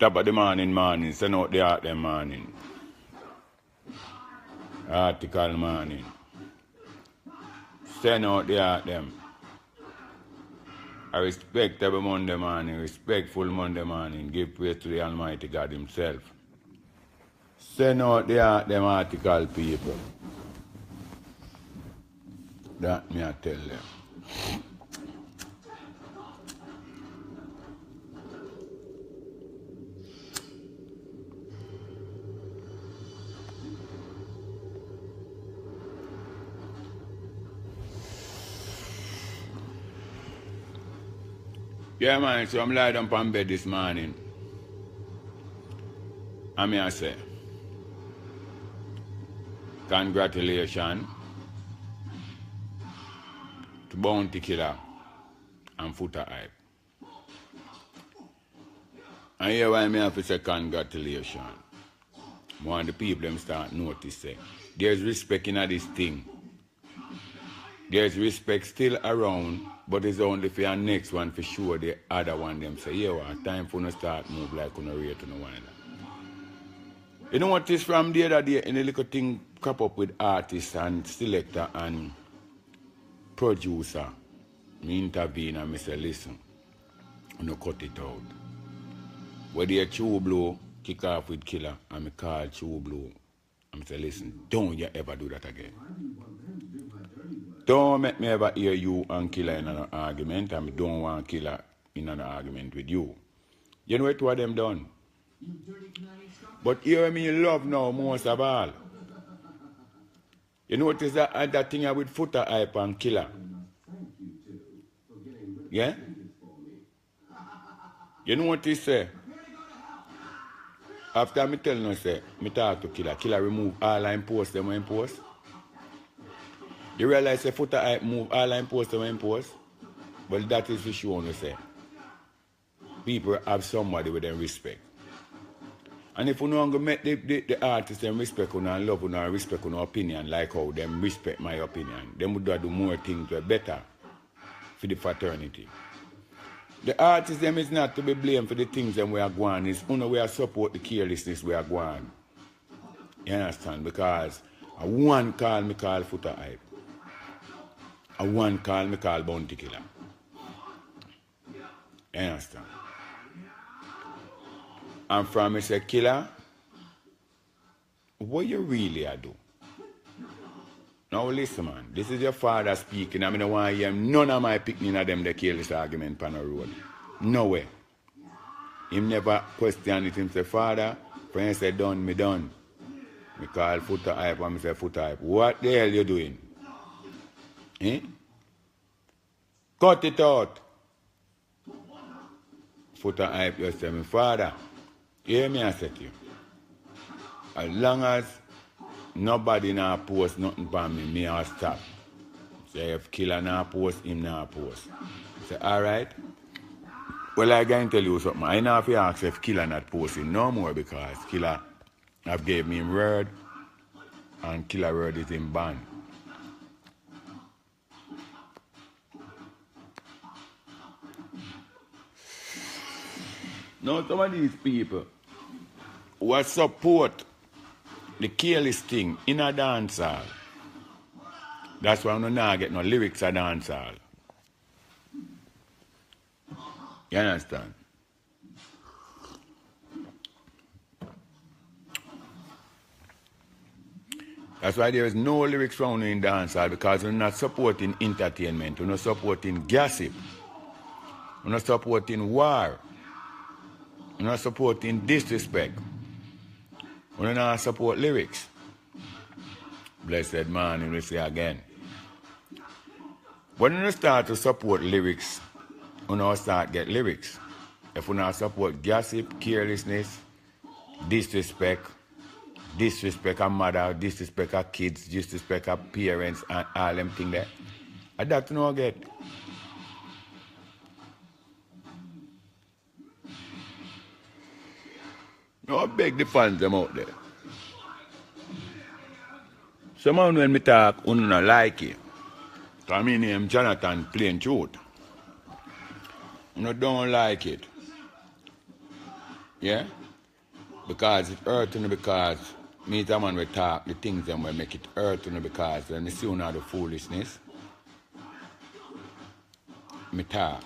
Top of the morning, send out the art them morning. Article morning. Send out the art them. I respect every Monday morning, respectful Monday morning, give praise to the Almighty God Himself. Send out the art them article people. That me I tell them. Yeah, man, so I'm lying down on bed this morning. And I say, congratulations to Bounty Killer and Footer Hype. And here why I have to say congratulations. I want the people them start noticing. There's respect in this thing. There's respect still around, but it's only for your next one for sure the other one them say, yeah, well, time for you to start move like on a rate on the one. You know what is from the other day, any little thing crop up with artists and selector and producer. Me intervene and I say, listen, I'm not cut it out. Where the True Blow kick off with Killer and I call True Blow. I say, listen, don't you ever do that again. Don't make me ever hear you and Killer in an argument, and I don't want Killer in an argument with you. You know what them done? But hear me love now most of all. You notice that thing with Footer Hype and Killer? Yeah? You know what he say? After me tell you, say, me talk to Killer. Killer remove all line posts them when post. You realize the Footer Hype move all line posts them when post? Well, that is the show you say. People have somebody with them respect. And if you no longer make the artists them respect you and love you and respect your opinion like how them respect my opinion, them would do more things better for the fraternity. The artists them is not to be blamed for the things them we are going. It's only we are support the carelessness we are going. You understand? Because a one call me call Footer Hype. A one call me call Bounty Killer. You understand? And from me say, Killer, what you really are do? Now listen, man, this is your father speaking. I mean, I want to hear none of my picking of them the careless argument on the road. No way. Him never question it. Him say, Father, friend say, done, me done. Me call Footer Hype and me say, Footer Hype, what the hell you doing? Eh? Cut it out. Footer Hype just say, me Father, hear me I say to you. As long as nobody now post nothing for me I'll stop. Say if Killer now post, him now post. Say, alright. Well, I can tell you something. I know if you ask if Killer not posting no more because Killer have gave me him word and Killer word is in ban. Now some of these people who support the careless thing in a dancehall, that's why I'm not get no lyrics of dancehall. You understand? That's why there is no lyrics found in dancehall because we're not supporting entertainment, we're not supporting gossip, we're not supporting war, we're not supporting disrespect, we're not support lyrics. Blessed man, we say again. When you start to support lyrics, you now start get lyrics. If you not support gossip, carelessness, disrespect a mother, disrespect a kids, disrespect a parents, and all them things there, I that you know get. No, beg the fans them out there. Someone when me talk, you don't like it. So my name Jonathan, plain truth. You don't like it. Yeah? Because it hurt me because me the man we talk the things them will make it hurt me because when me see you the foolishness, me talk.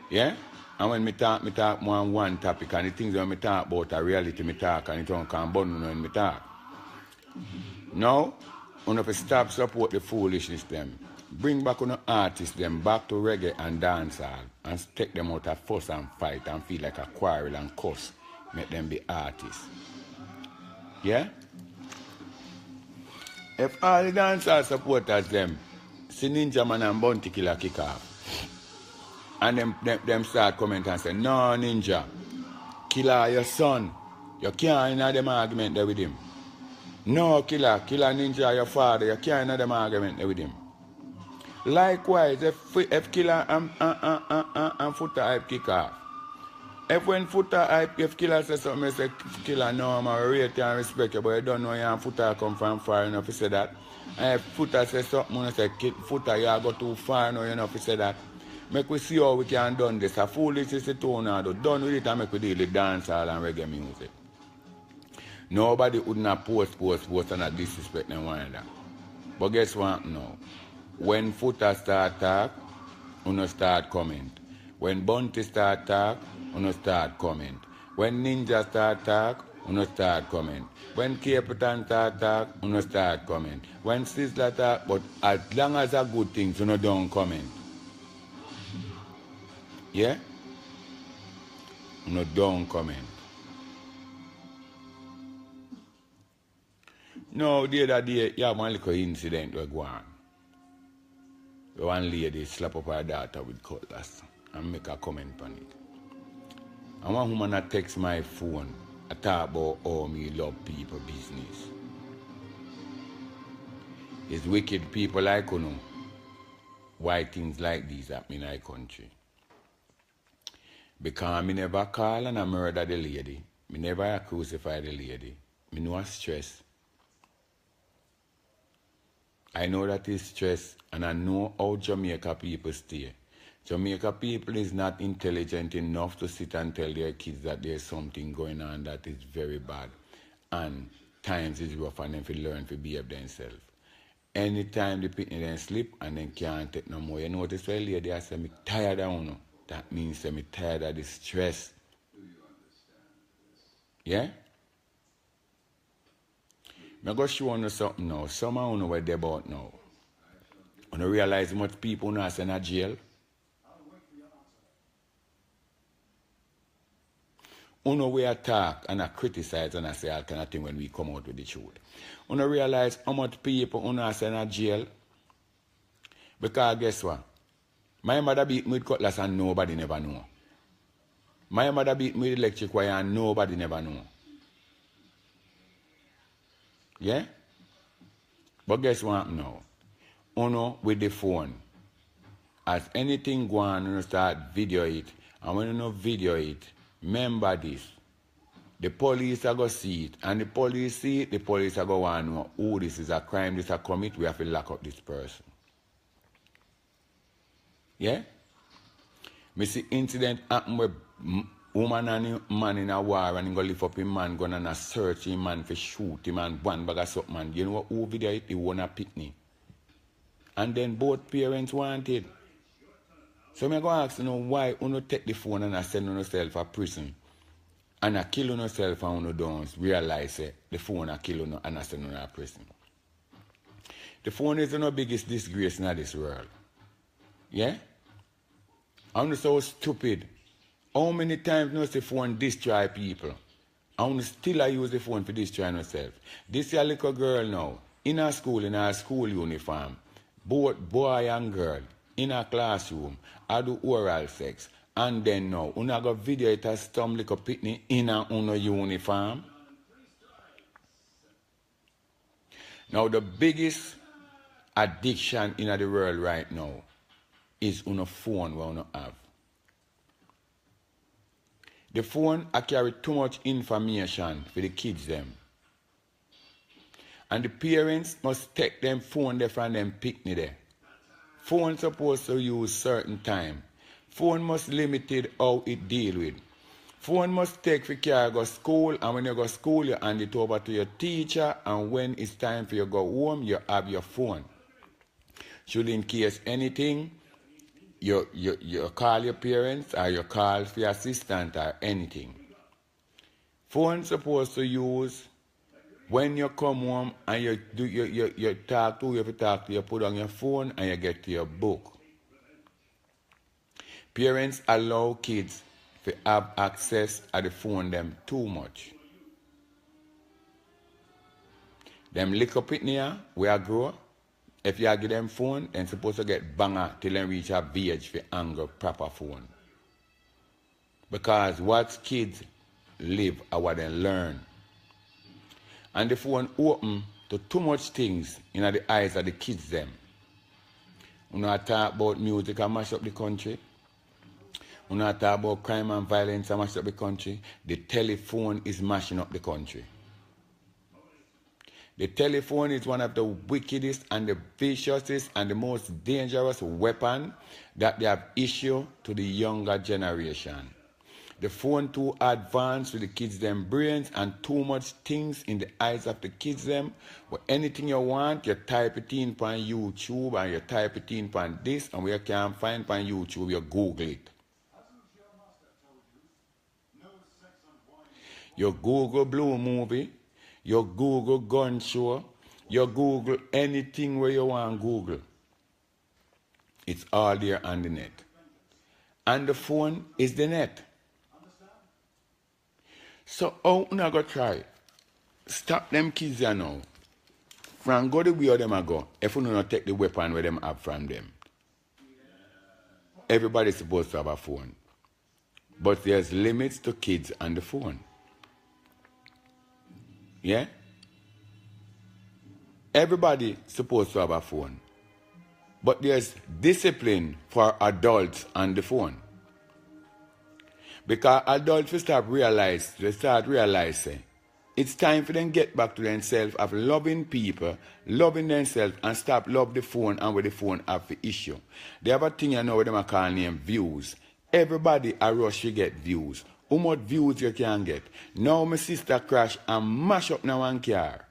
Yeah? And when me talk more on one topic and the things when me talk about a reality me talk and it don't come bun when me talk. Now, you have to stop support the foolishness them. Bring back on artists them back to reggae and dancehall and take them out of fuss and fight and feel like a quarrel and cuss. Make them be artists. Yeah? If all the dancehall supporters them see Ninja Man and Bounty Killer kick off and them start comment and say, no Ninja, Killer your son. You can't in them argument there with him. No Killer Ninja your father. You can't in them argument there with him. Likewise, if Killer and Footer hype kick off. If when Footer hype, if Killer says something, I say, Killer, no, I'm a rate and respect you, but you don't know you and Footer come from far enough to say that. And if Footer says something, I say, Footer, you go too far enough to say that. Make we see how we can done this. A foolish is the tone now. Done with it and make we deal with dancehall and reggae music. Nobody would not post and not disrespect them one another. But guess what now? When Footer start talk, you start comment. When Bunty start talk, you start comment. When Ninja start talk, you start comment. When Capitan start talk, you start comment. When Sizzler talk, but as long as a good thing, you don't comment. Yeah? You don't comment. No, the other day, you have one little incident that go on. One lady slap up her daughter with cutlass and make a comment on it. And one woman that text my phone, I talk about how me love people business. It's wicked people like you know why things like these happen in our country. Because me never call and I murder the lady. Me never crucify the lady. Me know stress. I know that is stress and I know how Jamaica people stay. Jamaica people is not intelligent enough to sit and tell their kids that there's something going on that is very bad. And times is rough and them to learn to behave themselves. Anytime the people then sleep and then can't take no more. You notice when lady I say me tired of you. That means that me tired of the stress. Yeah? I'm going to show you something now. Some of you know what they're about now. You realize how much people now are in jail? You know we attack and I criticize and I say all kind of thing when we come out with the truth. You realize how much people you know are in jail? Because guess what? My mother beat me with cutlass and nobody never know. My mother beat me with electric wire and nobody never know. Yeah? But guess what now? You with the phone. As anything go on, you start video it. And when you video it, remember this. The police are going to see it. And the police see it, the police are going to know, oh, this is a crime, this is a commit, we have to lock up this person. Yeah? Me see incident happen with woman and man in a war and he go lift up him man, go and search him man for shoot him and one bag of something man. You know what who video it? He wanna picnic. And then both parents wanted. So I'm going to ask you know why you take the phone and send yourself to prison and kill yourself and you don't realize the phone kill you and send you to prison. The phone is the biggest disgrace in this world. Yeah? I'm so stupid. How many times you see the phone destroy people? And still I use the phone for destroy myself. This your little girl now, in her school uniform, both boy and girl, in a classroom, I do oral sex. And then now, you go video it as some little picnic in a uniform. Now the biggest addiction in the world right now is on a phone we don't have. The phone carry too much information for the kids them. And the parents must take them phone there from them picnic there. Phone supposed to use certain time. Phone must limited how it deal with. Phone must take for care go school, and when you go school, you hand it over to your teacher, and when it's time for you to go home, you have your phone. Should in case anything, you call your parents or you call for your assistant or anything. Phone supposed to use when you come home and you talk to, you put on your phone and you get to your book. Parents allow kids to have access to the phone them too much. Them lick up it near where I grow. If you give them phone, then supposed to get banger till they reach a age for anger proper phone. Because what kids live are what they learn. And the phone open to too much things in the eyes of the kids them. We not talk about music and mash up the country. We not talk about crime and violence and mash up the country. The telephone is mashing up the country. The telephone is one of the wickedest and the viciousest and the most dangerous weapon that they have issued to the younger generation. The phone too advanced with the kids them brains and too much things in the eyes of the kids them. But anything you want, you type it in on YouTube and you type it in on this, and where you can't find on YouTube, you Google it. You Google Blue Movie, you Google Gun Show, you Google anything where you want Google. It's all there on the net. And the phone is the net. So how you not go try? Stop them kids there now. From go the way of them go, if you not take the weapon where them have from them. Everybody's supposed to have a phone. But there's limits to kids and the phone. Yeah? Everybody's supposed to have a phone. But there's discipline for adults on the phone. Because adults will start realizing it's time for them to get back to themselves of loving people, loving themselves, and stop love the phone and with the phone have the issue. They have a thing you know what them call name views. Everybody a rush to get views. How much views you can get? Now my sister crash and mash up now one car.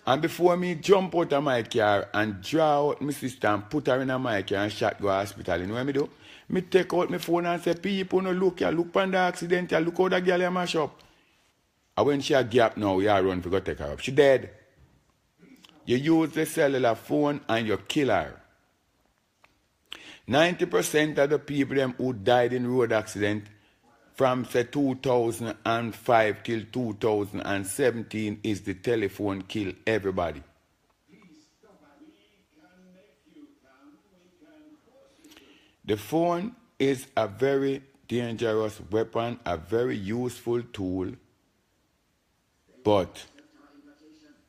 And before me jump out of my car and draw out my sister and put her in my car and shot go to hospital, you know what I do? Me take out my phone and say, people no look ya, look on the accident, ya, look how that girl ya mash up. And when she a gap now, you run to go take her up. She dead. You use the cellular phone and you kill her. 90% of the people them who died in road accident from say 2005 till 2017 is the telephone kill everybody. The phone is a very dangerous weapon, a very useful tool, but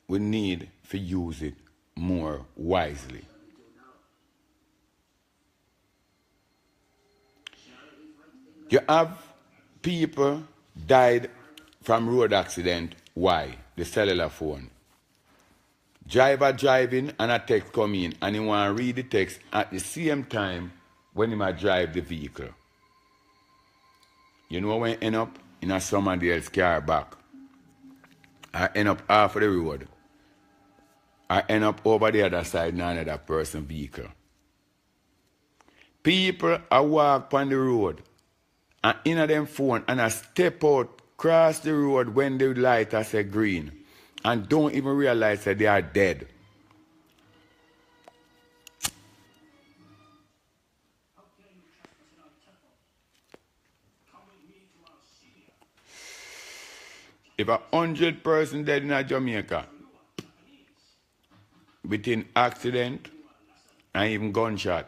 we need to use it more wisely. You have people died from road accident. Why? The cellular phone. Driver driving and a text come in and he want to read the text at the same time when he might drive the vehicle. You know when you end up in a somebody else's car back. I end up half of the road. I end up over the other side in another person's vehicle. People are walk on the road and in them phone and I step out, cross the road when the light has say green and don't even realize that they are dead. If 100 person dead in Jamaica between accident and even gunshot,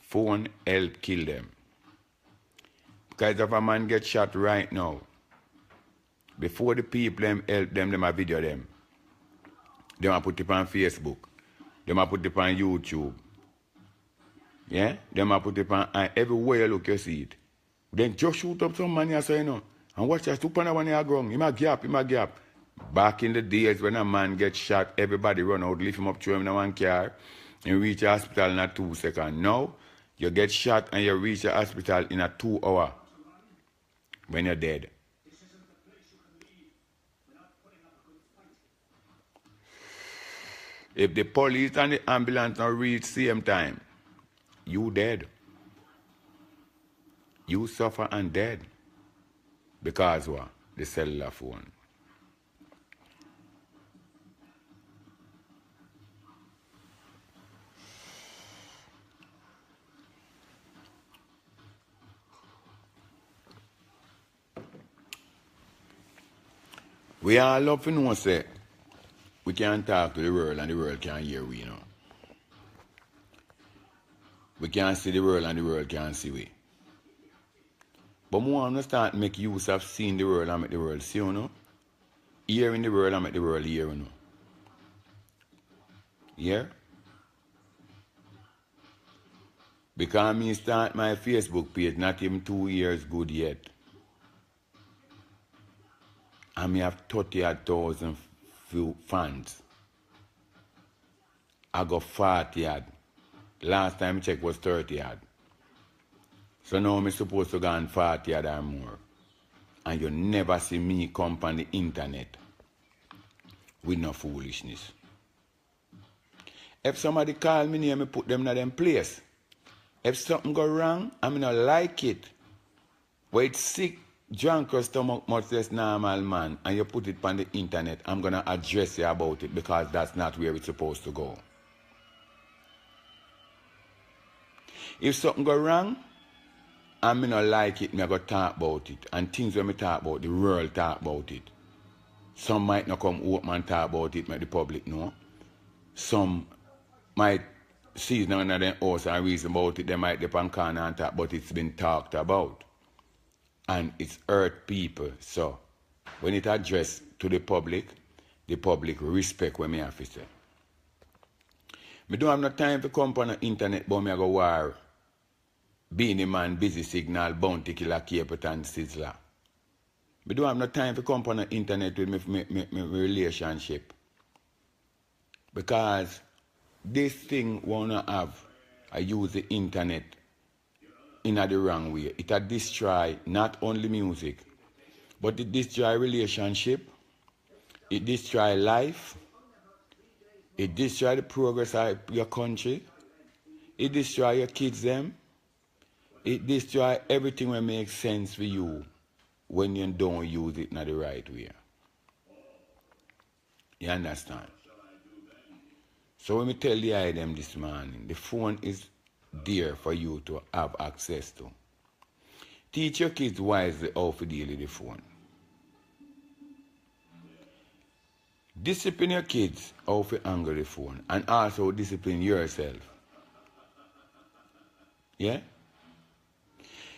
phone help kill them. Because if a man get shot right now, before the people them help them a video them. They might put it on Facebook. They might put it on YouTube. Yeah? They might put it on everywhere you look you see it. Then just shoot up some man you say, you know. And watch that, 2 pound one year ground. He might gap. Back in the days when a man gets shot, everybody run out, lift him up, throw him in one car. You reach the hospital in a 2 seconds. Now, you get shot and you reach the hospital in a 2 hour when you're dead. If the police and the ambulance don't reach same time, you dead. You suffer and dead. Because what? The cellular phone. We all love to know, say, we can talk to the world and the world can hear we, you know. We can see the world and the world can see we. But more understand make use of seeing the world and make the world see, you know. Hearing the world and make the world hear, you know. Yeah? Because me start my Facebook page not even 2 years good yet. And me have 30,000 few fans. I got 40 odd. Last time I checked was 30 odd. So now I'm supposed to go on 40 odd or more. And you never see me come on the internet with no foolishness. If somebody call me name, I put them in them place. If something go wrong, I not like it. Where it's sick, drunk or stomach much less normal man, and you put it on the internet, I'm going to address you about it because that's not where it's supposed to go. If something go wrong, and me not like it, me I go talk about it. And things when me talk about, the world talk about it. Some might not come open and talk about it, make the public know. Some might see none of them house and reason about it, they might depend on and talk, but it's been talked about. And it's hurt people. So when it addressed to the public respect what me have to say. Me don't have no time to come on the internet, but me I go war. Beanie Man, Busy Signal, Bounty Killer, Capitan, Sizzler. Me don't have no time to come on the internet with me relationship. Because this thing wanna have, I use the internet in the wrong way. It a destroy not only music, but it destroy relationship, it destroy life, it destroy the progress of your country, it destroy your kids them, it destroy everything that makes sense for you when you don't use it in the right way. You understand? So when me tell the them this morning, the phone is there for you to have access to. Teach your kids wisely how to deal with the phone. Discipline your kids how to handle the phone and also discipline yourself. Yeah?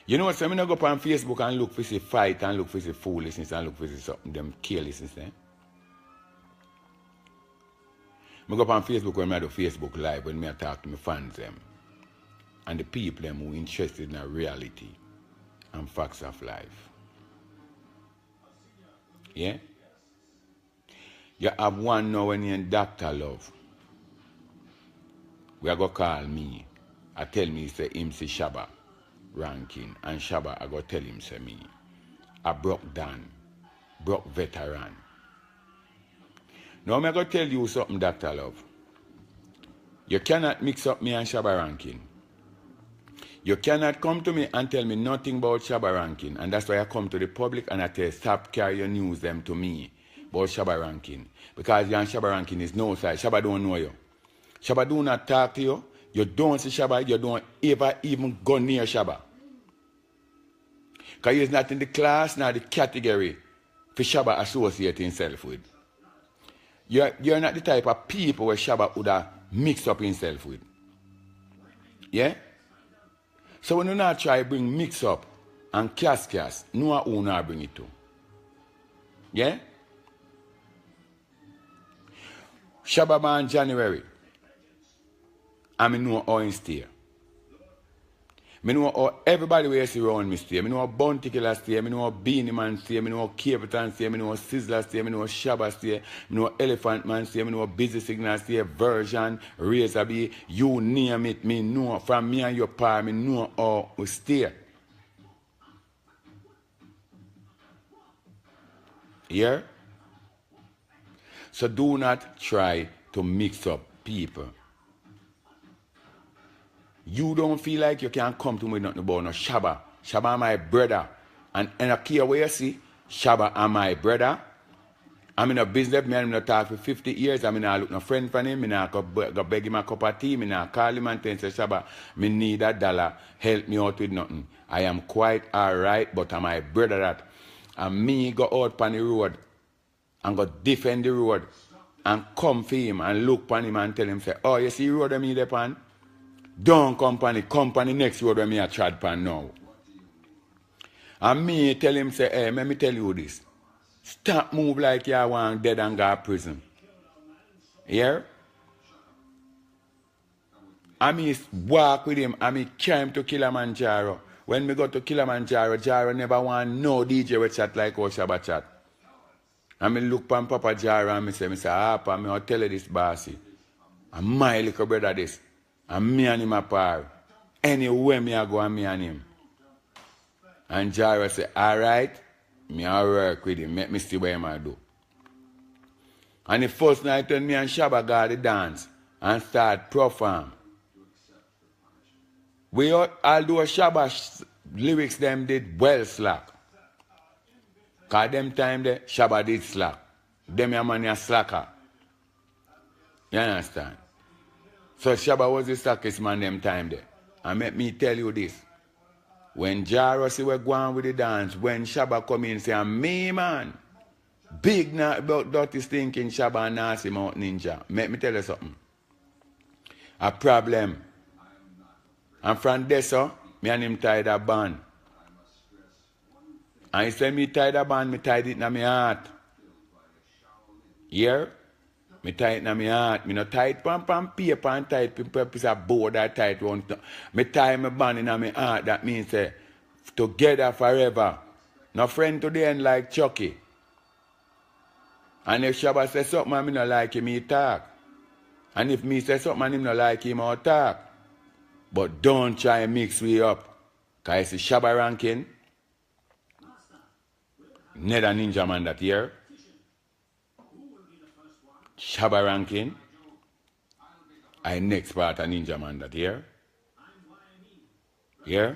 You know what, so I'm not go up on Facebook and look for the fight and look for the foolishness and look for the something, them carelessness. Eh? I go up on Facebook when I do Facebook Live, when I talk to my fans them and the people them who are interested in a reality and facts of life. Yeah? You have one now when you're in Dr. Love. We are going to call me. I tell me say him say Shabba ranking. And Shabba I go tell him say me. I broke down. Broke veteran. Now I'm going to tell you something, Dr. Love. You cannot mix up me and Shabba ranking. You cannot come to me and tell me nothing about Shabba ranking. And that's why I come to the public and I tell stop carry your news them to me about Shabba ranking. Because you and Shabba ranking is no side. Shabba don't know you. Shabba do not talk to you. You don't see Shabba. You don't ever even go near Shabba. Because he's not in the class, nor the category for Shabba associate himself with. You're not the type of people where Shabba would have mixed up himself with. Yeah? So when you not try to bring mix up and cast, no who not bring it to. Yeah? Shabba man January. I mean know how he stay. I know how everybody where you see around me stay. I know how Bounty Killer stay. I know how Beanie Man stay. I know how Capitan stay. I know how Sizzler stay. I know how Shabba stay. I know how Elephant Man stay. I know how Busy Signal stay. Version, Razor B. You name it. Me know from me and your pa. Me know how we stay. Yeah? So do not try to mix up people. You don't feel like you can come to me with nothing about no Shabba. Shabba my brother. And I care where you see, Shabba are my brother. I'm in a business, me and him not talk for 50 years. I mean, I look no friend for him. I go beg him a cup of tea. I call him and tell him, say, Shabba, me need $1. Help me out with nothing. I am quite alright, but I'm my brother that. And me go out on the road and go defend the road and come for him and look on him and tell him, say, oh, you see the road that me there pan? Don't come on the next road where me a trad pan now. And me tell him, say, hey, let me tell you this. Stop move like you want dead and go to prison. Yeah? I mean, walk with him. I mean, carry him to Kilimanjaro. When me go to Kilimanjaro, Jaro never want no DJ with chat like how Shabba chat. I mean, look pan Papa Jaro and me say, pa, me I'll tell you this, bossy. And my little brother this. And me and him apart. Anywhere me I go and me and him. And Jaro say, alright, me I work with him. Make me see what him I do. And the first night when me and Shabba got the dance and start perform. Although Shabba lyrics them did well slack. Cause them time there, Shabba did slack. Them your man a slacker. You understand? So Shabba was the slackest man them time there. And let me tell you this. When Jaro see we go on with the dance, when Shabba come in and say, me man, big about dirty stinking Shabba and Nasty Mount Ninja. Let me tell you something. A problem. And from there, so, me and him tied a band. And he said me tied a band, me tied it in my heart. Yeah? Me tie it in my heart. Me no tie it pan paper and tie it piece of board I tie it one. Me tie my band in my heart. That means together forever. No friend to the end like Chucky. And if Shabba says something and me no like him, he talk. And if me say something and him no like him, I'll talk. But don't try and mix me up. Because it's Shabba ranking. Neither Ninja Man that here. Shabba ranking. I next part of Ninja Man that here. Yeah?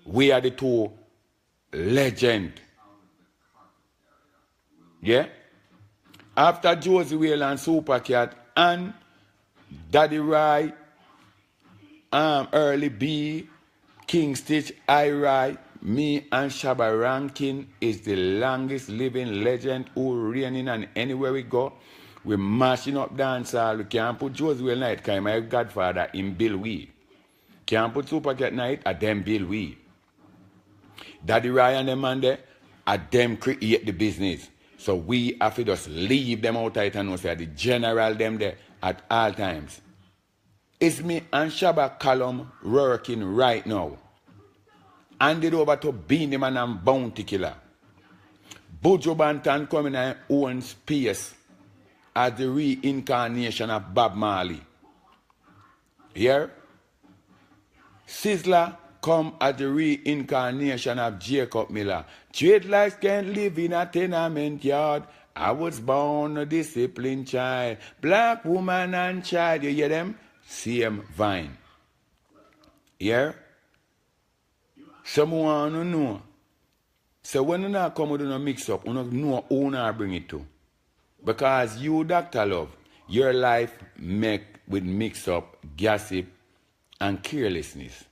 We are the two legend. Yeah? After Josie Whale and Supercat and Daddy Rai, Early B, King Stitch, I Rai, me and Shabba Rankin is the longest living legend who reigning, and anywhere we go, we're mashing up dancehall. We can't put Josie Whale night, because my godfather in Bill Weed. Can't put Supercat night at them Bill Weed. Daddy Rai and them man there, at them create the business. So we have to just leave them out tight and say the general them there at all times. It's me and Shabba Callum working right now. Handed over to Beanie Man and Bounty Killer. Buju Banton coming in own space as the reincarnation of Bob Marley. Here, Sizzler come as the reincarnation of Jacob Miller. Dreadlocks can't live in a tenement yard. I was born a disciplined child. Black woman and child. You hear them? Same vine. Here? Someone who know. So when you not come with a mix up, you know who you bring it to. Because you, Dr. Love, your life make with mix up, gossip, and carelessness.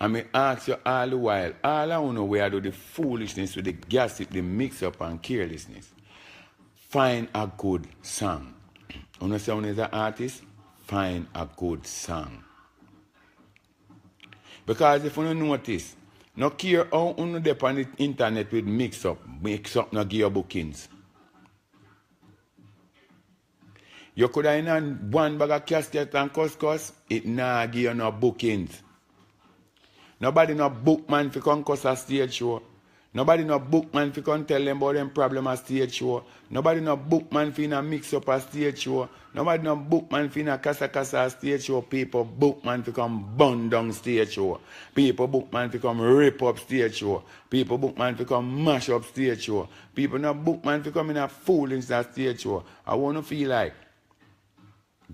I may ask you all the while, all I know where I do the foolishness with the gossip, the mix up and carelessness. Find a good song. You know someone is an artist? Find a good song. Because if you don't notice, no care how you dey on the internet with mix up no give you bookings. You could have in one bag of casket and couscous, it nah give you no bookings. Nobody no book man fi come cuss a stage show. Nobody no book man fi come tell them about them problem a stage show. Nobody no book man fi na mix up a stage show. Nobody no book man fi na kasa a stage show. People book man fi come burn down stage show. People book man fi come rip up stage show. People book man fi come mash up stage show. People no book man fi come in a fool in that stage show. I wanna feel like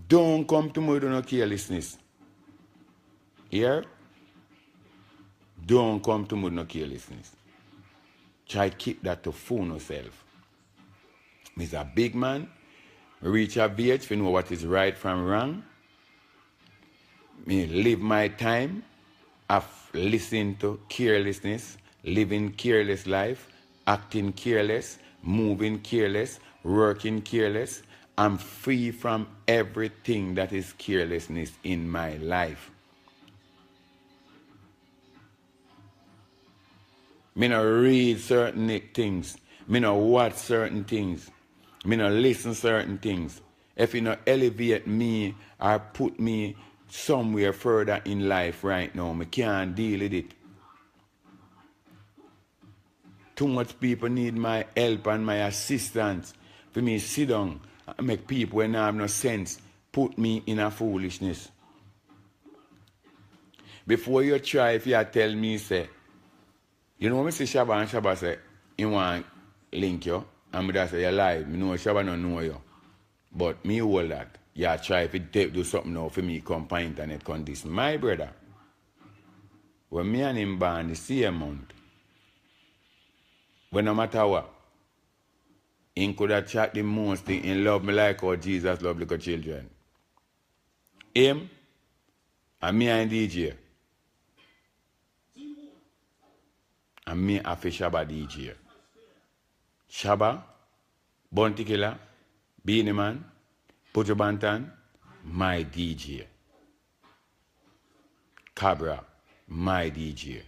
don't come to me with no carelessness. Here? Don't come to me with no carelessness. Try keep that to fool yourself. Me's a big man. Reach a age to know what is right from wrong. Me live my time of listening to carelessness, living careless life, acting careless, moving careless, working careless. I'm free from everything that is carelessness in my life. Me no read certain things. Me no watch certain things. Me no listen certain things. If you no elevate me or put me somewhere further in life right now, me can't deal with it. Too much people need my help and my assistance for me sit down and make people when I have no sense put me in a foolishness. Before you try, if you tell me, say, you know, me see Shabba and Shabba say, he want link you, and me that say, you lie, me know Shabba don't know you. But me hold that. You try if you do something now for me, come on internet, come this. My brother, when me and him born the same month, when no matter what, he could have chat the most thing in love me like how Jesus love little children. Him and me and DJ. And me a fi Shabba DJ. Shabba, Bounty Killer, Beanie Man, Pujo Bantan, my DJ. Cabra, my DJ.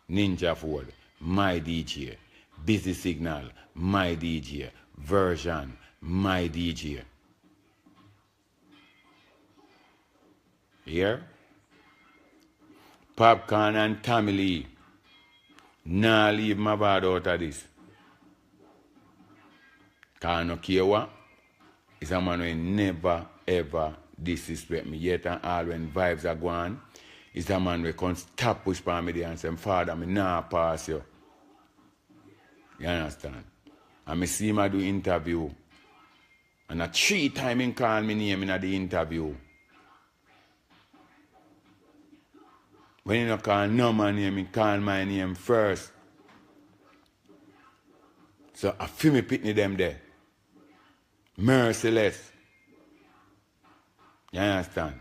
Ninja Ford, my DJ. Busy Signal, my DJ. Version, my DJ. Here? Popcorn and Tommy Lee. Nah, leave my bad out of this. Cause no care what. It's a man who never ever disrespect me yet and all when vibes are gone. It's a man who can stop push for me there and say, Father, me nah pass you. You understand? And me see him do interview. And a 3 times he call me name in the interview. When you don't call no man name, you call my name first. So I feel me pitney them there. Merciless. You understand?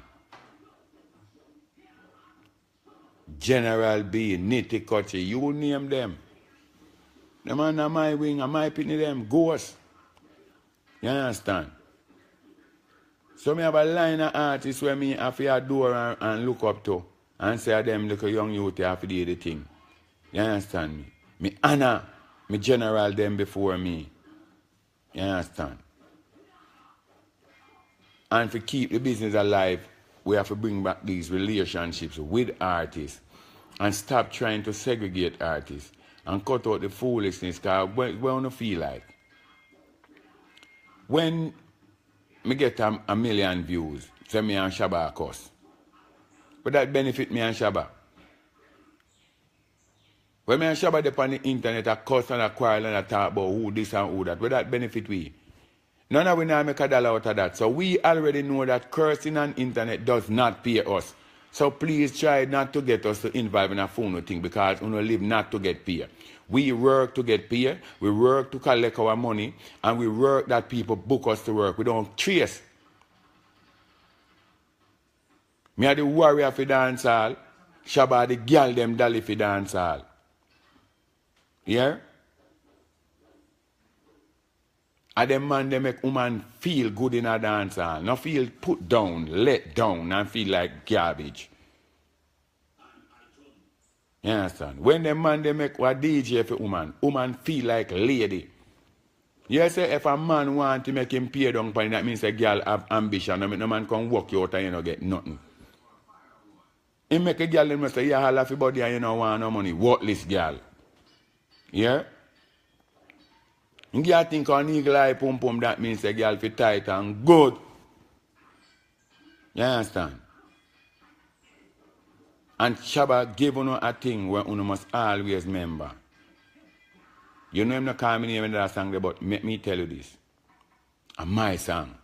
General B, Nitty Kochi, you name them. The man on my wing, and my pitney them, ghost. You understand? So me have a line of artists where me have to adore and look up to. And say them little young youth have to do the thing. You understand me? Me honor me general them before me. You understand? And to keep the business alive, we have to bring back these relationships with artists and stop trying to segregate artists and cut out the foolishness because we don't feel like. When me get a million views, say me and Shabba cuss. But that benefit me and Shabba. When me and Shabba dep on the internet, I cuss and I quarrel and I talk about who this and who that. But that benefit we. None of we now make a dollar out of that. So we already know that cursing on internet does not pay us. So please try not to get us to involve in a phone thing because we don't live not to get paid. We work to get paid. We work to collect our money. And we work that people book us to work. We don't chase. Me are the warrior for dancehall. Shabba the girl them dolly for dancehall. Yeah? And them man they make woman feel good in a dancehall. Not feel put down, let down and feel like garbage. You understand? When them man they make a DJ for woman feel like lady. You say if a man want to make him pay down, that means a girl have ambition. No man can walk you out and you don't get nothing. He make a girl them say, yeah, all of your body and you don't want no money. Worthless girl. Yeah? You think on eagle eye pum pum, that means a girl fit tight and good. You understand? And Shabba give you a thing where you must always remember. You know him not call me name in that song, but make me tell you this. And my song.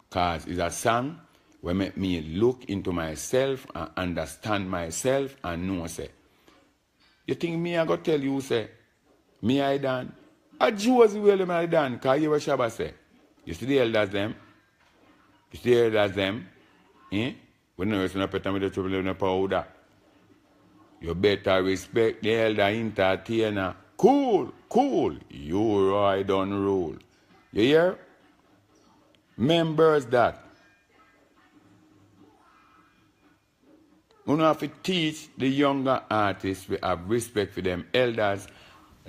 Because it's a song where make me look into myself and understand myself and know, say. You think me I go tell you, say, me I done? A Josie William I done, because you what Shabba say. You see the elders them? You see the elders them? Eh? We know it's not better with the trouble in the powder. You better respect the elder entertainer. Cool, cool. You I don't rule. You hear? Members that. We have to teach the younger artists we have respect for them elders,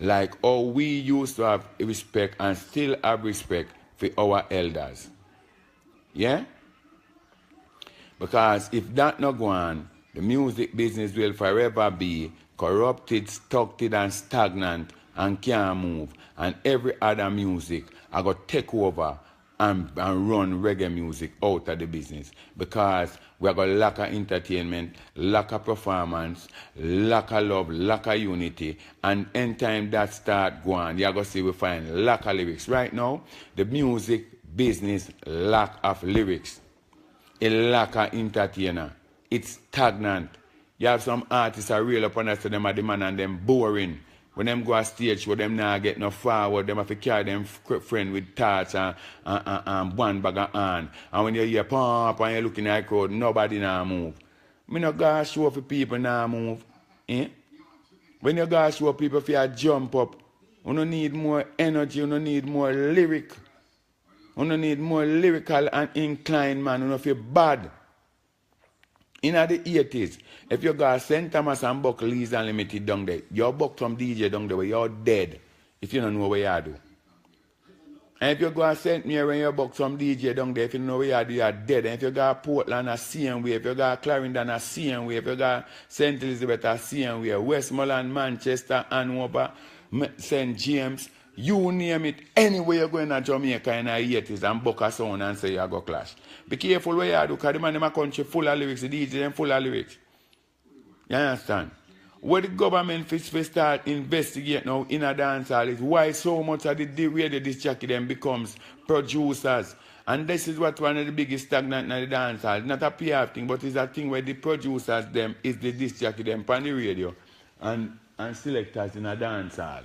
like how we used to have respect and still have respect for our elders. Yeah? Because if that not go on, the music business will forever be corrupted, stuck and stagnant and can't move. And every other music I got take over and run reggae music out of the business. Because we are got lack of entertainment, lack of performance, lack of love, lack of unity. And anytime that start going, you're going to see we find lack of lyrics. Right now, the music business lack of lyrics. A lack of entertainer. It's stagnant. You have some artists that reel up on us to them at the man and them boring. When them go on stage where them not get no forward, them have to carry them friend with torch and one bag of hand. And when you hear pump and you're looking at the crowd, nobody now move. Me no go show for people now move. Eh? When you go show people for you jump up, you don't need more energy, you don't need more lyric. You don't need more lyrical and inclined man, you don't feel bad. In the 80s, if you got St. Thomas and Buck Lee's Unlimited down there, you're buck from DJ down there where you're dead if you don't know what you do. And if you go to St. Mary and you buck some DJ down there, if you don't know what you do, you're dead. And if you got Portland, a same way. If you got Clarendon, a same way. If you got St. Elizabeth, a same way. Westmoreland, Manchester, Hanover, St. James, you name it, anywhere you go in Jamaica in the 80s and buck a sound and say you go clash. Be careful what you do, because the man in my country full of lyrics, the DJ them full of lyrics. You understand? What the government fi start investigate now in a dancehall is why so much of the radio disc jockey them becomes producers. And this is what one of the biggest stagnant in the dancehall. Not a PR thing, but it's a thing where the producers them is the disc jockey them on the radio and selectors in a dancehall.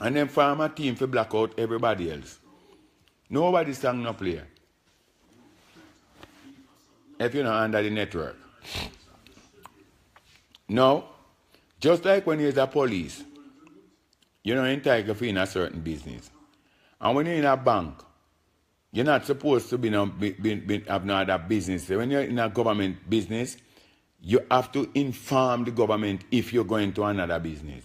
And then form a team for black out everybody else. Nobody sang no play. If you're not under the network. No. Just like when you're a police, you're not entitled to be in a certain business. And when you're in a bank, you're not supposed to have no other business. When you're in a government business, you have to inform the government if you're going to another business.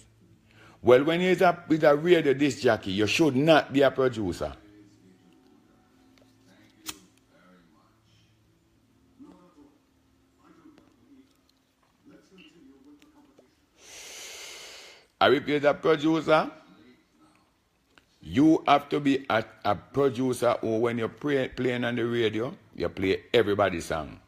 Well, when you're with a radio disc jockey, you should not be a producer. I repeat, a producer, you have to be a producer who when you're playing on the radio, you play everybody's song.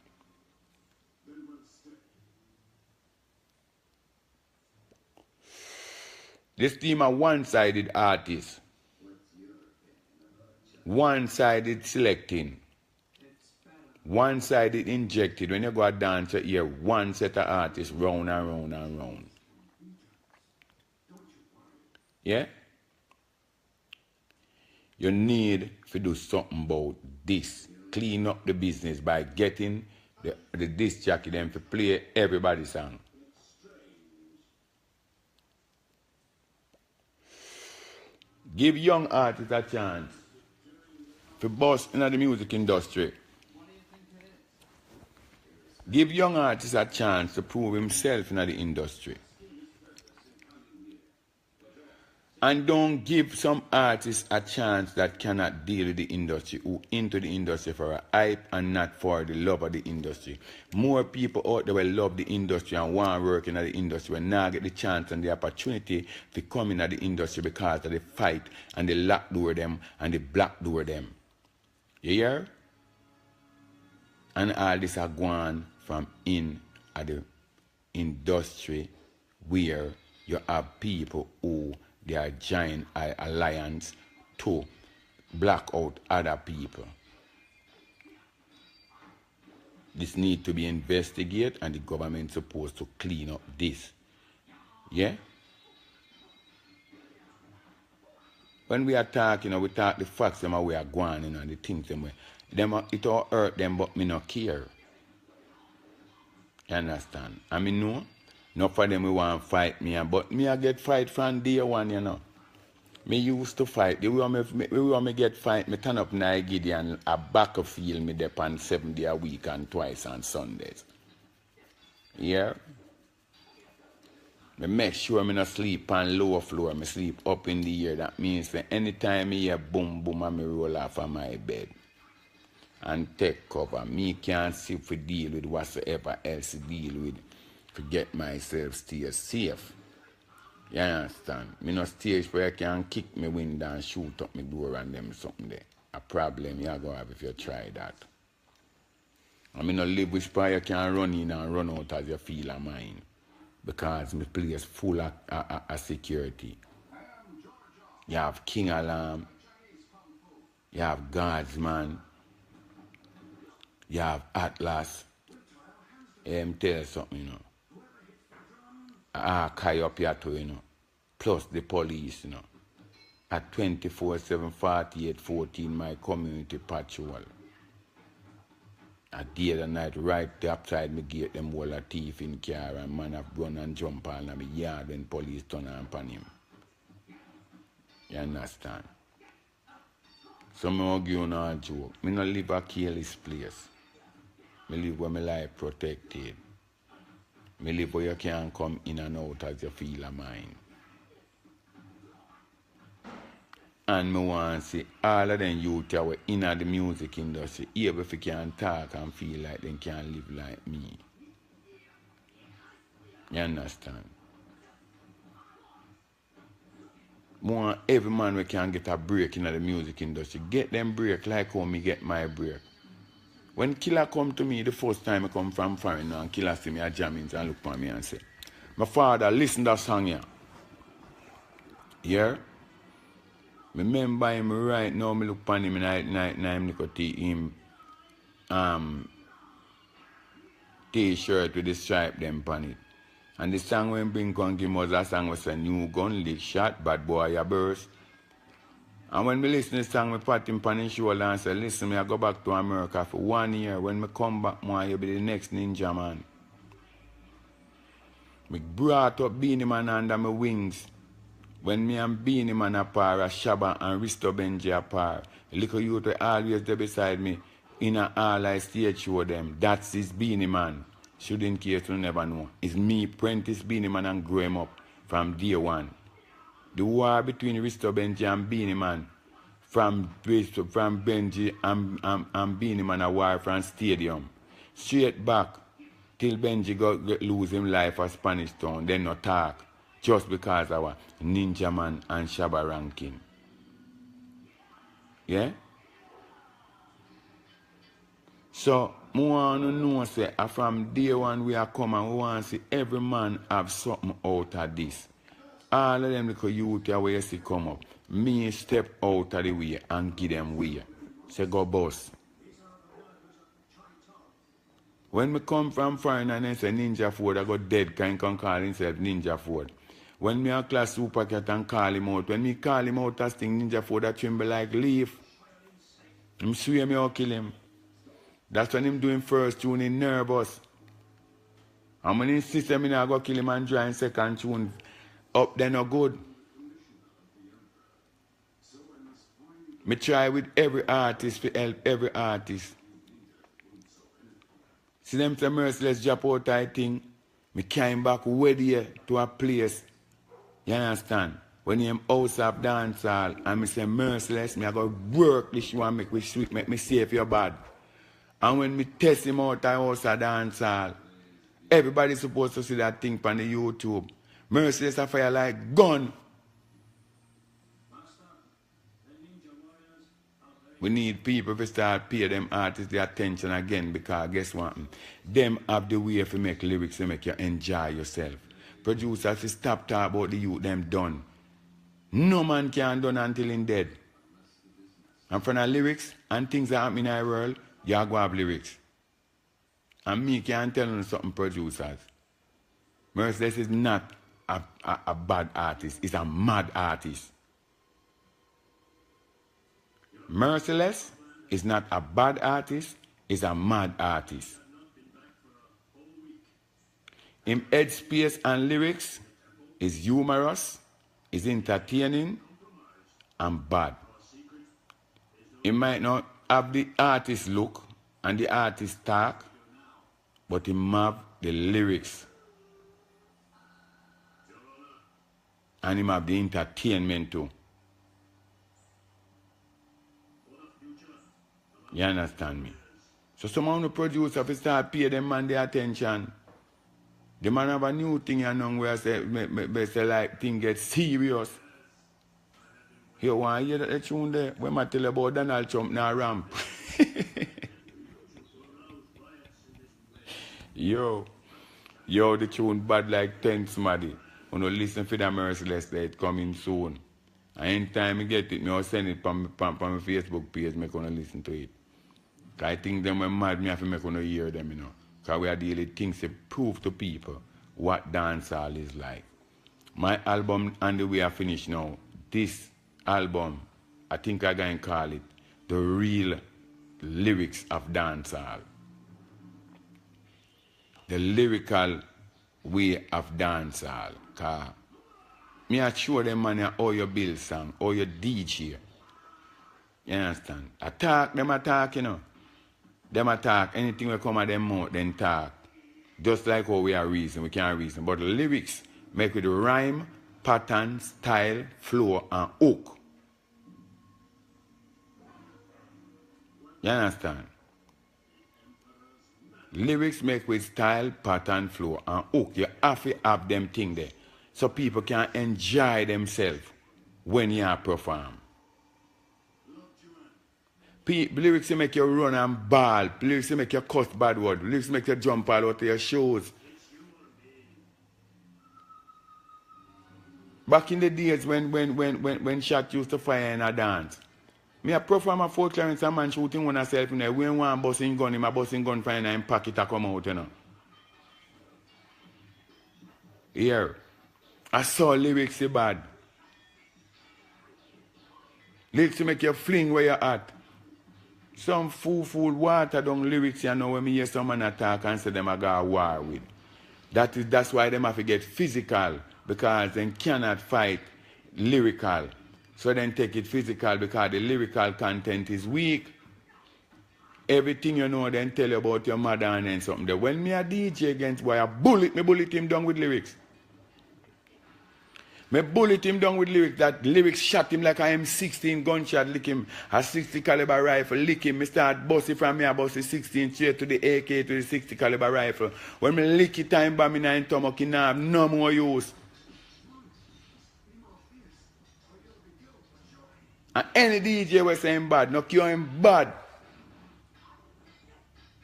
This team are one-sided artists. One-sided selecting. One-sided injected. When you go a dance, you hear one set of artists round and round and round. Yeah? You need to do something about this. Clean up the business by getting the disc jockey them to play everybody's song. Give young artists a chance to bust in the music industry. Give young artists a chance to prove himself in the industry. And don't give some artists a chance that cannot deal with the industry, who into the industry for a hype and not for the love of the industry. More people out there will love the industry and want to work in the industry will now get the chance and the opportunity to come in at the industry because of the fight and the lock door them and the black door them. You hear? And all this are gone from in at the industry where you have people who they are joining alliance to block out other people. This need to be investigated and the government supposed to clean up this. Yeah? When we are talking, we talk the facts them we are going and the things them it all hurt them but me not care. You understand? I mean no. Not for them we want to fight me, but me I get fight from day one, you know. Me used to fight. The way me get fight, me turn up Nigeria and a battlefield me dep on 7 days a week and twice on Sundays. Yeah? Me make sure me not sleep on lower floor, me sleep up in the air. That means that anytime me hear boom boom and me roll off of my bed and take cover. Me can't see for deal with whatsoever else to deal with. To get myself stay safe. You understand? Me no stage where you can kick me window and shoot up my door and them something there. A problem you go have if you try that. I mean no live which part you can run in and run out as you feel a mind. Because my place full of security. You have King Alarm. You have Guardsman. You have Atlas. Tell you something, you know. Carry up here too, you know. Plus the police, you know. At 24/7, 48, 14, my community patrol. A day and night, right outside me gate, them all a thief in car and man have run and jump all in my yard when police turn on him. You understand? So me won't give you no joke. Me no live a careless place. Me live where my life protected. Me live where you can come in and out as you feel a mind. And me want to see all of them youth who are in the music industry, even if you can talk and feel like they can live like me. You understand? Want every man we can get a break in the music industry. Get them break like how me get my break. When Killer come to me the first time I come from foreign and Killer see me a jamming and look at me and say, my father, listen to that song here. Yeah? Remember him right now, me look at him and look at him t-shirt with the stripe them on it. And the song when bring come give was a song was a new gun, lick shot, bad boy a burst. And when me listen to the song, I pat him on his shoulder and say, listen, me I go back to America for 1 year. When me come back, you'll be the next ninja man. Me brought up Beanie Man under my wings. When me and Beanie Man apart, Shabba and Risto Benji apart. A little youth will always there beside me. In a all I stage show them. That's his Beanie Man. Should in case you never know. It's me, Prentice Beanie Man, and grow him up from day one. The war between Risto Benji and Beanie Man, from Benji and Beanie Man, a war from Stadium. Straight back till Benji lose him life at Spanish Town, then no talk, just because of our Ninja Man and Shabba ranking. Yeah? So, I want to know, say, from day one we are coming, we want to see every man have something out of this. All of them little youth where you see come up. Me step out of the way and give them way. Say go boss. When me come from foreign and they say Ninja Ford, I got dead can call himself Ninja Ford. When me a class super cat and call him out, when me call him out as thing Ninja Ford that tremble like leaf. Him swear me I'll kill him. That's when him doing first tune in nervous. And when he insist me I go kill him and join second tune. Up there no good. Me try with every artist to help every artist. See them say merciless drop out I think. Me came back with here to a place. You understand? when him house of dancehall, and me say merciless, me I go work this one, make me sweet, make me safe your bad. And when me test him out of house of dancehall, everybody supposed to see that thing on the YouTube. Merciless a fire like gun. We need people to start pay them artists the attention again, because guess what? Them have the way to make lyrics to make you enjoy yourself. Producers to stop talking about the youth them done. No man can done until in dead. And from the lyrics and things that happen in our world, you go have lyrics. And me can tell you something, producers. Merciless is not a bad artist, it's a mad artist. Merciless is not a bad artist, it's a mad artist. In headspace and lyrics is humorous, is entertaining, and bad. He might not have the artist look and the artist talk, but he have the lyrics. And he have the entertainment too. You understand me? So some of the producers have start pay them man the attention. The man have a new thing you know where say like thing get serious. You want to hear that tune there? When I tell you about Donald Trump now ramp. Yo, the tune bad like 10 somebody. You know, listen for the Merciless that it coming soon. And anytime I get it, I'll send it from my Facebook page, make you listen to it. I think them when mad, me have to make you hear them, you know. Because we are dealing things to prove to people what dancehall is like. My album and the way I finish now, this album, I think I'm going to call it The Real Lyrics of Dancehall. The lyrical way of dancehall. Because me I show them man how you build song, how you DJ. You understand? Them attack, you know. Them attack, anything will come at them mouth, then talk. Just like how we are reason, we can't reason. But the lyrics make with the rhyme, pattern, style, flow, and hook. You understand? Lyrics make with style, pattern, flow, and hook. You have to have them thing there. So people can enjoy themselves when you perform. Lyrics make you run and ball. Lyrics make you cuss bad word. Lyrics make you jump all out of your shows. Back in the days when shot used to fire in a dance, me a perform a Fort Clarence, a man shooting one herself in there. When one busting gun, him a busting gun fire and pocket a come out, you know. Here, I saw lyrics bad. Lyrics make you fling where you're at. Some fool water down lyrics, you know, when me hear someone attack and say them I got a war with. That's why them have to get physical, because they cannot fight lyrical. So then take it physical because the lyrical content is weak. Everything you know then tell you about your mother and then something there. When me a DJ against boy, I bullet him down with lyrics. Me bullet him down with lyrics. That lyrics shot him like I am 16 gunshot, lick him. A 60 caliber rifle, lick him. Me start busting from me, I bust the 16 straight to the AK to the 60 caliber rifle. When me lick it time bomb in a stomach, it have no more use. And any DJ was saying bad, no cure him bad.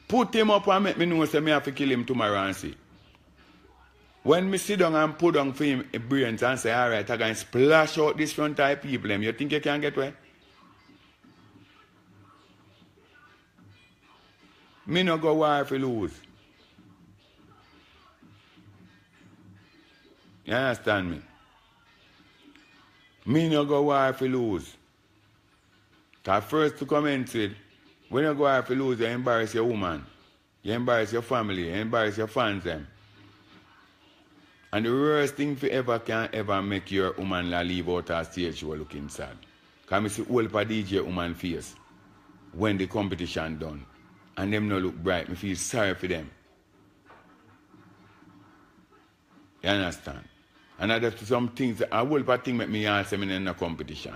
Put him up and make me know say me have to kill him tomorrow and see. When me sit down and put down for him brains and say, alright, I can splash out this front type people, you think you can get away? Me no go war if you lose. You understand me? Me no go war if you lose. Because first to commence with, when you go war if you lose, you embarrass your woman. You embarrass your family. You embarrass your fans them. And the worst thing for ever can ever make your woman leave out her stage show looking sad. Because I see all for DJ woman face when the competition done. And them no look bright. I feel sorry for them. You understand? And that's some things, a whole lot of things make me answer me in a competition.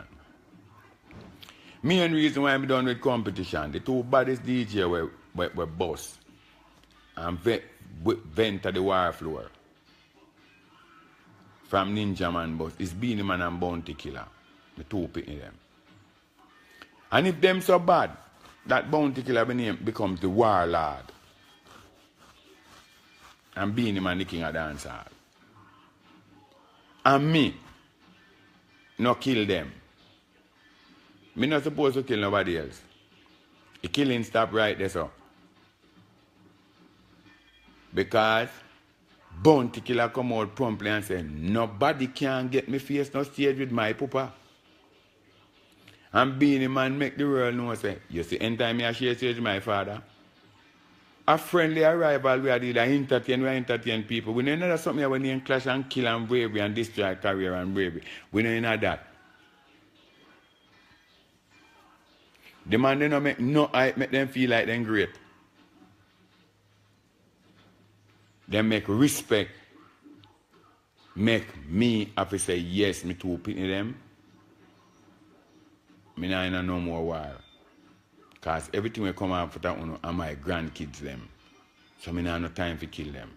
Main reason why I'm done with competition, the two baddest DJ were boss and vent to the wire floor. From Ninja Man boss, it's Beanie Man and Bounty Killer. The two picking them. And if them so bad, that Bounty Killer becomes the warlord. And Beanie Man the king of dancehall. And me, no kill them. Me not supposed to kill nobody else. The killing stop right there, so. Because Bounty Killer come out promptly and say, nobody can get me face no stage with my papa. And Beanie Man make the world know, say, you see, anytime I share stage with my father, a friendly arrival we did entertain people. We don't know something when they clash and kill and bravery and destroy career and bravery. We don't know that. The man they don't make no hype, make them feel like them great. They make respect. Make me have to say yes, me too pitney them. Me not in no more war. Because everything will come out for that one are my grandkids them. So me not have no time to kill them.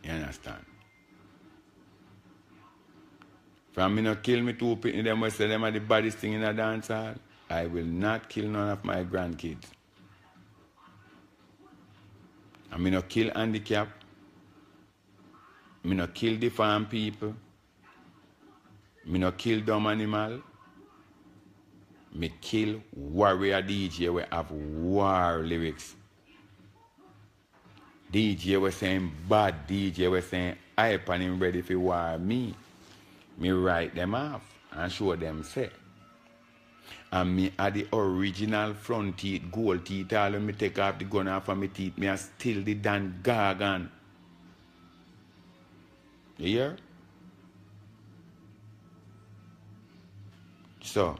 You understand? From me not kill me too pitney them we say them are the baddest thing in a dancehall. I will not kill none of my grandkids. And me not kill handicap. Me not kill the farm people. Me not kill dumb animal. Me kill warrior DJ we have war lyrics. DJ was saying bad, DJ was saying hype and him ready for war me. Me write them off and show them say. And me are the original front teeth, gold teeth, all when me take off the gun off of my teeth, me are still the Dan Gargan. You hear? So,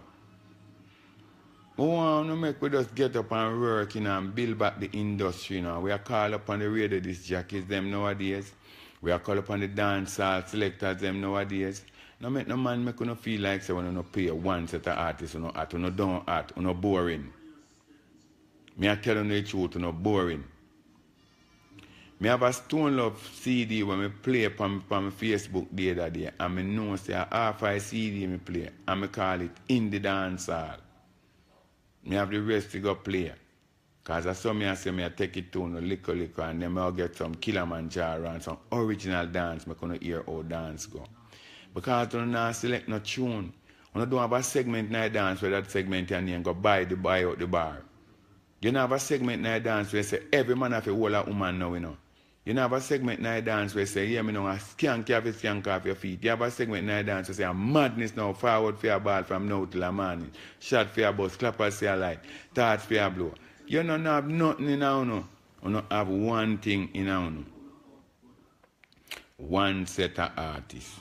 we want to make we just get up and work, you know, and build back the industry, you know. We are called upon the radio disc jockeys them nowadays. We are called upon the dancehall selectors them nowadays. No make no man make you no feel like say when you no pay one set of artists, you no art, you no don't art, you no boring. Me I tell you the truth, you no boring. Me have a Stone Love CD when me play on my Facebook the other day, and me know say half a CD me play, and me call it In the Dancehall. Me have the rest to go play. Because I saw me and say me I take it to no liquor, and then I'll get some Kilimanjaro and some original dance, me gonna hear how dance go. Because you don't select no tune. You don't have a segment in a dance where that segment and you go buy out the bar. You don't have a segment in a dance where say every man have a whole woman now, you know. You don't have a segment in a dance where say, yeah, me know a skank have a skank off your feet. You have a segment in a dance where say a madness now, forward for your ball from now till the morning. Shot for your bus, clappers for your light, thoughts for your blow. You don't have nothing in a no. You don't have one thing in a no. One set of artists.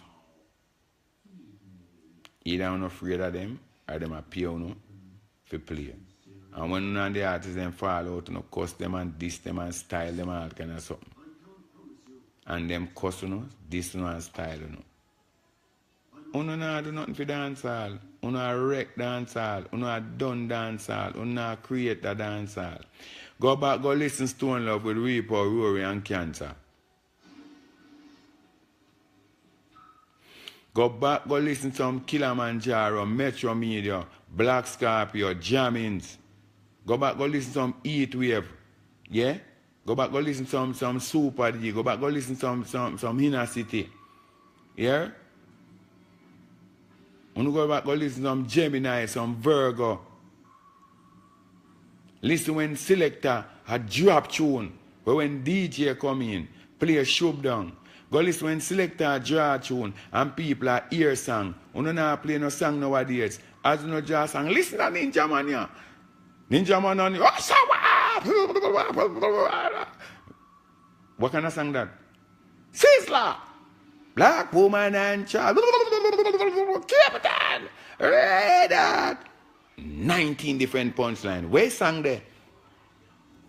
Either you're afraid of them or them are pay you for play. And when none of the artists them fall out, you cuss them and diss them and style them and all kind of something. And them cuss diss and style you not do nothing for dancehall. You not wreck dancehall. You not done dancehall. You not create a dancehall. Go back, go listen to Stone Love with Reaper, Rory and Cancer. Go back, go listen to some Kilimanjaro, Metro Media, Black Scorpio, Jammins. Go back, go listen to some Heat Wave. Yeah? Go back, go listen to some Super D. Go back, go listen to some Inner City. Yeah? And go back, go listen to some Gemini, some Virgo. Listen when selector a drop tune. But when DJ come in, play a show down. Go listen when selector draw tune and people are ear song. You don't know play no song nowadays. As you know draw song, listen to Ninja Man here. Ninja Man on what kind of song that? Sizzler! Black woman and child. Captain! Red 19 different punchlines. Where sang there?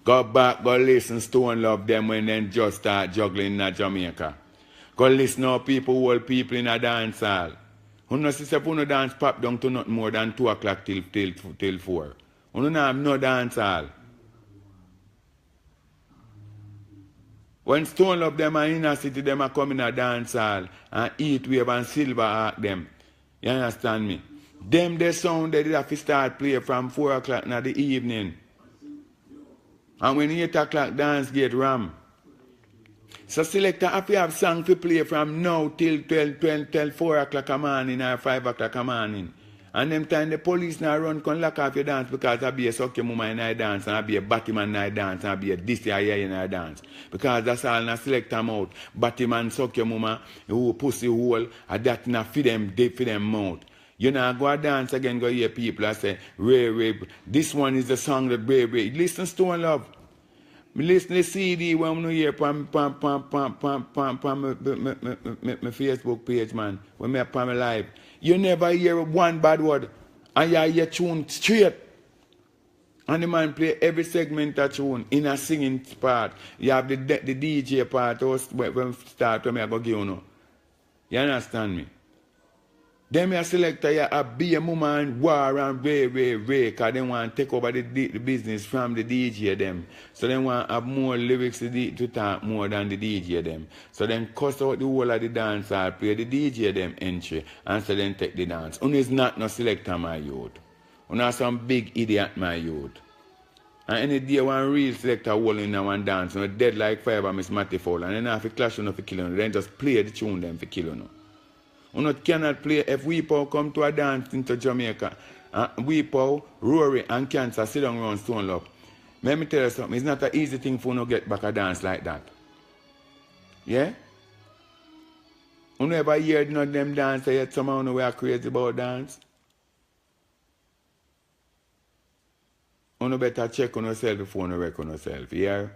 Go back, go listen Stone Love them when they just start juggling in Jamaica. Go listen how people, old people in a dance hall. You know, sister, if you no dance pop down to not more than 2 o'clock till 4. You don't have no dance hall. When Stone Love them are in a city, them are come in a dance hall and eat wave and silver at them. You understand me? Them the sound they did have to start play from 4 o'clock in the evening. And when 8 o'clock dance get ram. So selector, if you have song to play from now till 4 o'clock a morning or 5 o'clock a morning. And them time the police now run can lock off your dance because I be a suck your mama in a dance and I be a Batman in a dance and I be a this here in a dance. Because that's all na select them out. Batman suck your mama, who pussy hole, and that na feed them deep for them mouth. You know, go a dance again, go hear people I say, Ray, this one is the song that Ray. Listen, Stone Love. Me listen to the CD when I hear my Facebook page, man. When me upon my live. You never hear one bad word. And you hear tune straight. And the man play every segment of tune in a singing part. You have the DJ part when start when I go give you know. You understand me? Them a selector you a be a woman war and Ray because they want to take over the business from the DJ them. So they want to have more lyrics to talk more than the DJ them. So then cuss out the whole of the dance or play the DJ them entry and so then take the dance. One is not no selector my youth. One are some big idiot my youth. And any day one real selector hold in one dance and dead like fire Miss Matty Fowler and then have to clash on for killing then just play the tune them for killing. You cannot play if Weepow come to a dance into Jamaica. Weepow, Rory and Cancer sit down around Stone Love. Let me tell you something. It's not an easy thing for you to get back a dance like that. Yeah? You never hear none of them dance yet somehow we are crazy about dance? You better check on yourself before you wreck on yourself. Yeah?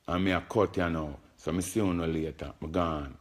And me a cut you now. So I see you later. I'm gone.